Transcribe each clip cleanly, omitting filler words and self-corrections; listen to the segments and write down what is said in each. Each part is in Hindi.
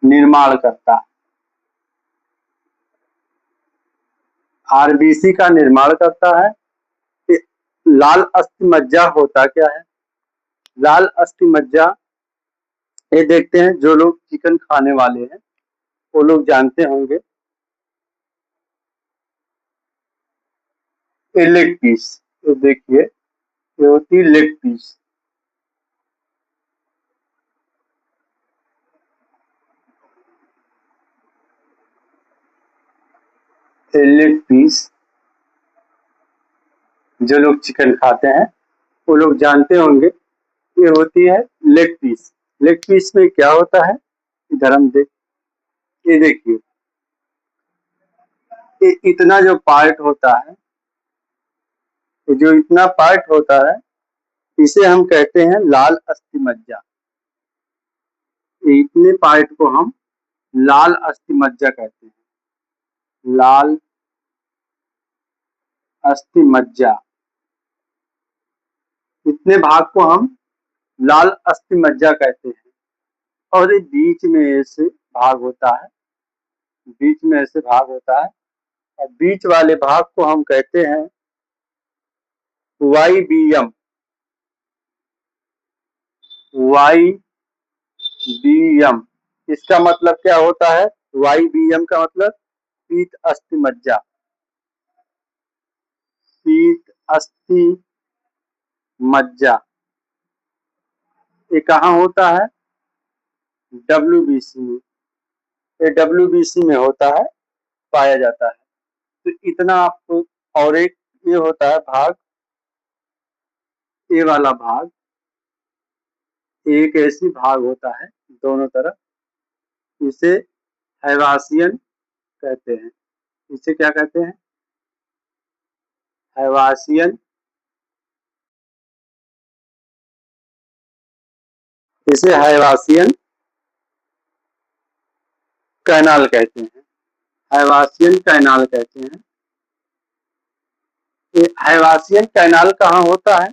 निर्माण करता है। आरबीसी का निर्माण करता है। लाल अस्थि मज्जा होता क्या है? लाल अस्थि मज्जा, ये देखते हैं जो लोग चिकन खाने वाले हैं वो लोग जानते होंगे। ये लेग पीस, तो देखिए ये होती है लेग पीस। ये लेग पीस, जो लोग चिकन खाते हैं वो लोग जानते होंगे, ये होती है लेग पीस। लेग पीस में क्या होता है, इधर हम देख, ये देखिए ये इतना जो पार्ट होता है, ये जो इतना पार्ट होता है इसे हम कहते हैं लाल अस्थि मज्जा। ये इतने पार्ट को हम लाल अस्थि मज्जा कहते हैं। लाल अस्थि मज्जा, इतने भाग को हम लाल अस्थि मज्जा कहते हैं। और ये बीच में ऐसे भाग होता है, बीच में ऐसे भाग होता है, और बीच वाले भाग को हम कहते हैं वाईबीएम। वाईबीएम, इसका मतलब क्या होता है? वाईबीएम का मतलब पीत अस्थि मज्जा। पीत अस्थि मज्जा, ये कहाँ होता है? डब्ल्यूबीसी में। ये डब्ल्यूबीसी में होता है, पाया जाता है। तो इतना आपको, और एक ये होता है भाग, ये वाला भाग, एक ऐसी भाग होता है दोनों तरफ, इसे हैवासियन कहते हैं। इसे क्या कहते हैं? हैवासियन। इसे हैवासियन कैनाल कहते हैं। हैवासियन कैनाल कहते हैं। ये हैवासियन कैनाल कहाँ होता है?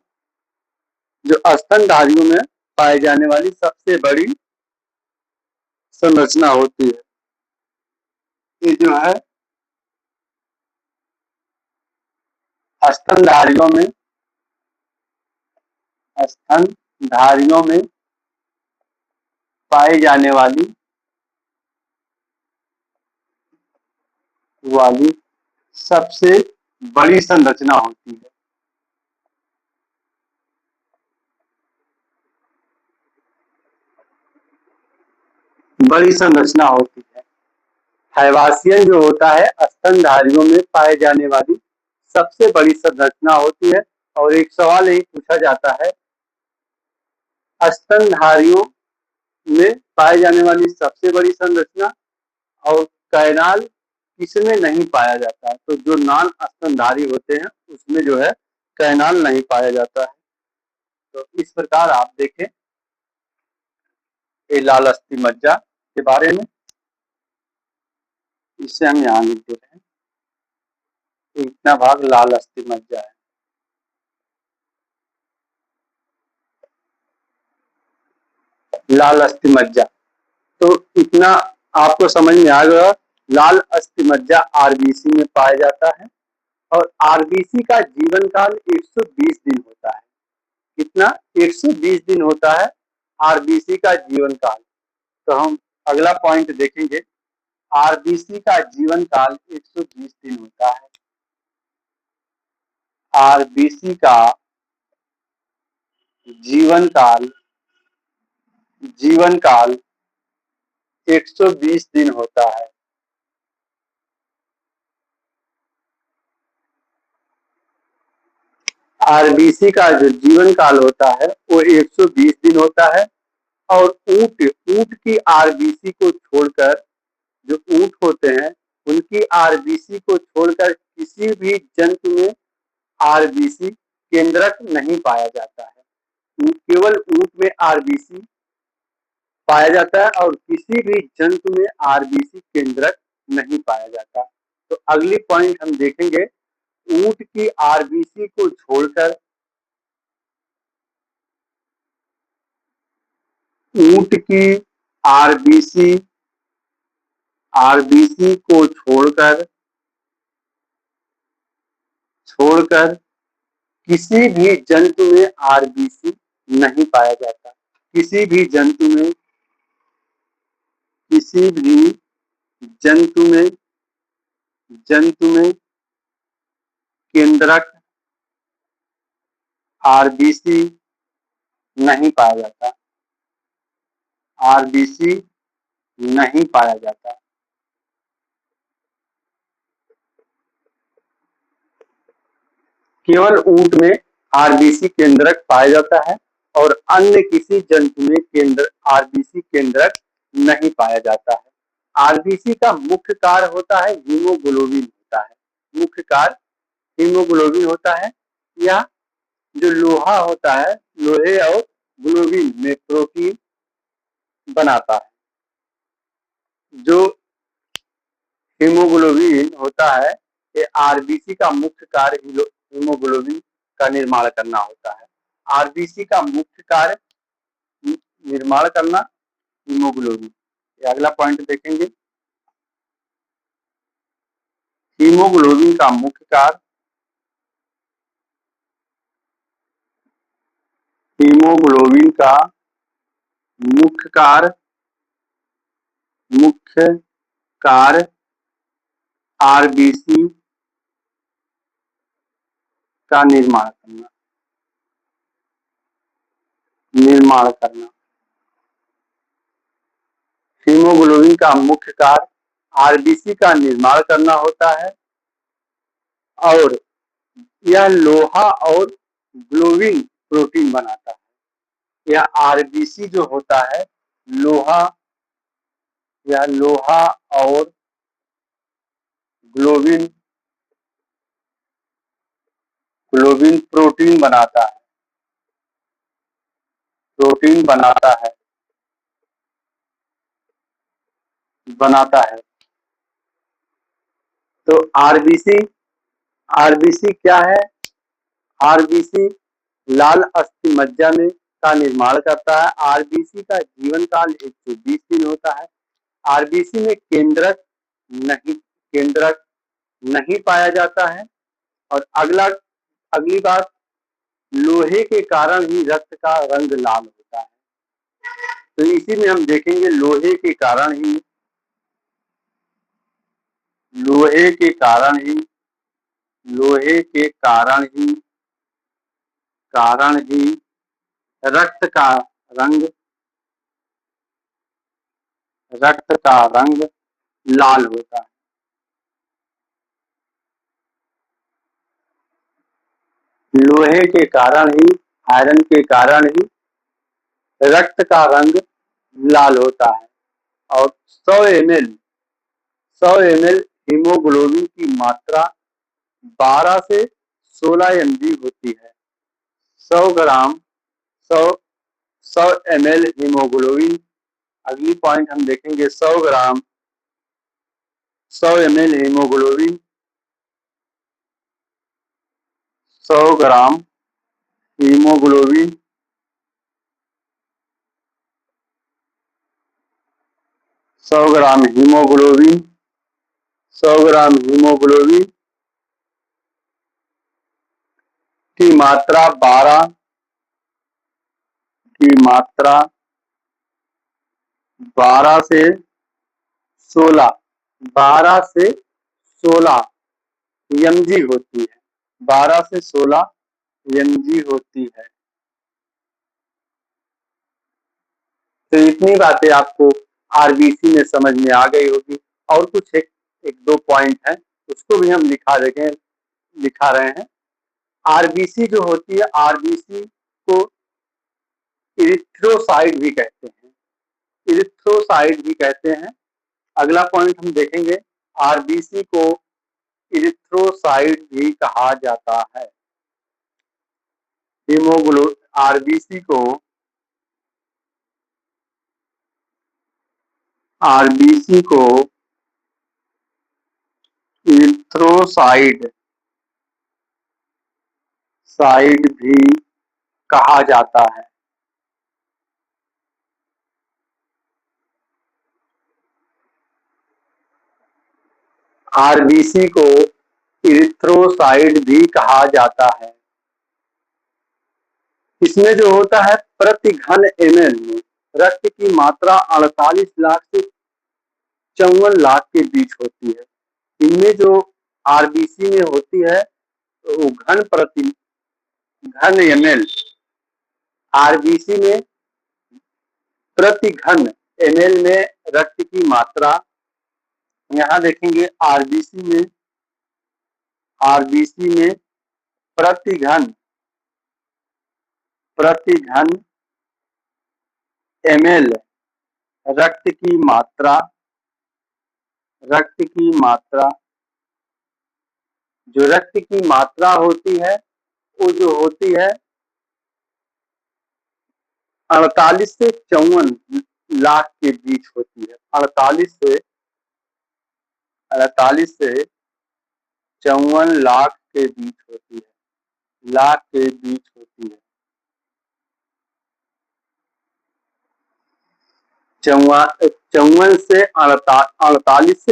जो स्तनधारियों में पाए जाने वाली सबसे बड़ी संरचना होती है। ये जो है स्तनधारियों में, स्तनधारियों में पाई जाने वाली सबसे बड़ी संरचना होती है। बड़ी संरचना होती है। हैवासियन जो होता है स्तनधारियों में पाए जाने वाली सबसे बड़ी संरचना होती है। और एक सवाल यही पूछा जाता है, स्तनधारियों में पाए जाने वाली सबसे बड़ी संरचना और कैनाल किसमें नहीं पाया जाता है? तो जो नॉन स्तनधारी होते हैं उसमें जो है कैनाल नहीं पाया जाता है। तो इस प्रकार आप देखें ये लाल अस्थि मज्जा के बारे में, इससे हम यहाँ लिख देते हैं, इतना भाग लाल अस्थि मज्जा है। लाल अस्थि मज्जा, तो इतना आपको समझ में आ गया। लाल अस्थि मज्जा आरबीसी में पाया जाता है और आरबीसी का जीवन काल 120 दिन होता है। कितना? 120 दिन होता है आरबीसी का जीवन काल। तो हम अगला पॉइंट देखेंगे, आरबीसी का जीवन काल 120 दिन होता है। आरबीसी का जीवन काल 120 दिन होता है। आरबीसी का जो जीवन काल होता है वो 120 दिन होता है। और ऊंट की आरबीसी को छोड़कर, जो ऊंट होते हैं उनकी आरबीसी को छोड़कर किसी भी जंतु में आरबीसी केंद्रक नहीं पाया जाता है। केवल ऊंट में आरबीसी पाया जाता है और किसी भी जंतु में आरबीसी केंद्रक नहीं पाया जाता। तो अगली पॉइंट हम देखेंगे, ऊंट की आरबीसी को छोड़कर, ऊंट की आरबीसी आरबीसी को छोड़कर किसी भी जंतु में आरबीसी नहीं पाया जाता। किसी भी जंतु में केंद्रक आरबीसी नहीं पाया जाता। आरबीसी नहीं पाया जाता। केवल ऊंट में आरबीसी केंद्रक पाया जाता है और अन्य किसी जंतु में आरबीसी केंद्रक नहीं पाया जाता है। आरबीसी का मुख्य कार्य होता है हीमोग्लोबिन होता है। मुख्य कार्य हीमोग्लोबिन होता है। यह जो लोहा होता है, लोहे और ग्लोबिन में प्रोटीन बनाता है। जो हीमोग्लोबिन होता है, ये आरबीसी का मुख्य कार्य हीमोग्लोबिन का निर्माण करना होता है। आरबीसी का मुख्य कार्य निर्माण करना हीमोग्लोबिन। अगला पॉइंट देखेंगे। हीमोग्लोबिन का मुख्य कार्य आरबीसी का निर्माण करना। हीमोग्लोबिन का मुख्य कार्य आरबीसी का निर्माण करना होता है और यह लोहा और ग्लोबिन प्रोटीन बनाता है। यह आरबीसी जो होता है, यह लोहा और ग्लोबिन प्रोटीन बनाता है। तो आरबीसी क्या है? आरबीसी लाल अस्थि मज्जा में का निर्माण करता है। आरबीसी का जीवन काल 120 दिन होता है। आरबीसी में केंद्रक नहीं पाया जाता है। और अगली बात, लोहे के कारण ही रक्त का रंग लाल होता है। तो इसी में हम देखेंगे लोहे के कारण ही रक्त का रंग लाल होता है। लोहे के कारण ही, आयरन के कारण ही रक्त का रंग लाल होता है। और 100 ml हीमोग्लोबिन की मात्रा 12 से 16 mg होती है। 100 ml हीमोग्लोबिन। अगली पॉइंट हम देखेंगे। 100 ml हीमोग्लोबिन 100 ग्राम हीमोग्लोबिन 100 ग्राम हीमोग्लोबिन की मात्रा 12 से 16 mg होती है। 12 से 16 mg होती है। तो इतनी बातें आपको आरबीसी में समझ में आ गई होगी। और कुछ एक दो पॉइंट हैं, उसको भी हम लिखा रहे हैं। आरबीसी जो होती है, आरबीसी को इरिथ्रोसाइट भी कहते हैं। अगला पॉइंट हम देखेंगे। आरबीसी को इरिथ्रोसाइट भी कहा जाता है। आरबीसी को इरिथ्रोसाइट भी कहा जाता है। आरबीसी को इरिथ्रोसाइट भी कहा जाता है। इसमें जो होता है प्रति घन ml में रक्त की मात्रा 48 लाख से 54 लाख के बीच होती है। इनमें जो आरबीसी में होती है वो घन ml, आरबीसी में प्रति घन ml में रक्त की मात्रा, यहाँ देखेंगे आरबीसी में प्रति घन ml रक्त की मात्रा, जो रक्त की मात्रा होती है वो जो होती है 48 से 54 लाख के बीच होती है। 48 से 54 लाख के बीच होती है, 54 से 48 से